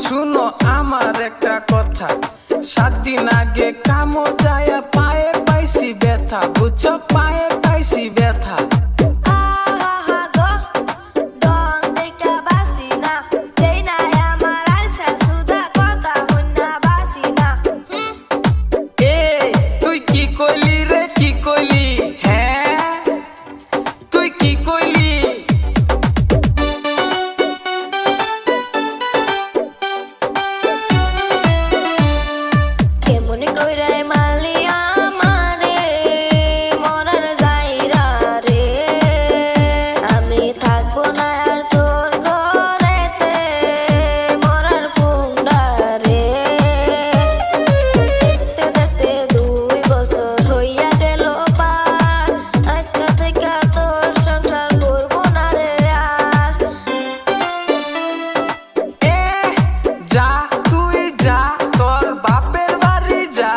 শুনো আমার একটা কথা, 7 দিন আগে কামো যায় পায়ে পাইছি ব্যথা, বুঝছো, পায়ে পাইছি ব্যথা। তুই কি কইলি রে, কি কইলি? হ্যাঁ তুই কি কইলি? কেমন কইরা মালি আমারে মরার যাইরা রে, আমি থাকবো না আর তোর ঘরেতে মরার পুংডা রে। দেখতে দেখতে 2 বছর হইয়া গেল পার, আজকে থেকে তোর সংসার করবো না রে আর। যা তুই যা, তোর বাপের বাড়ি যা,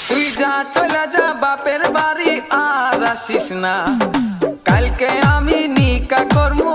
তুই যা চলে যা বাপের বাড়ি, আর আসিস না। কালকে আমি নিকা করমু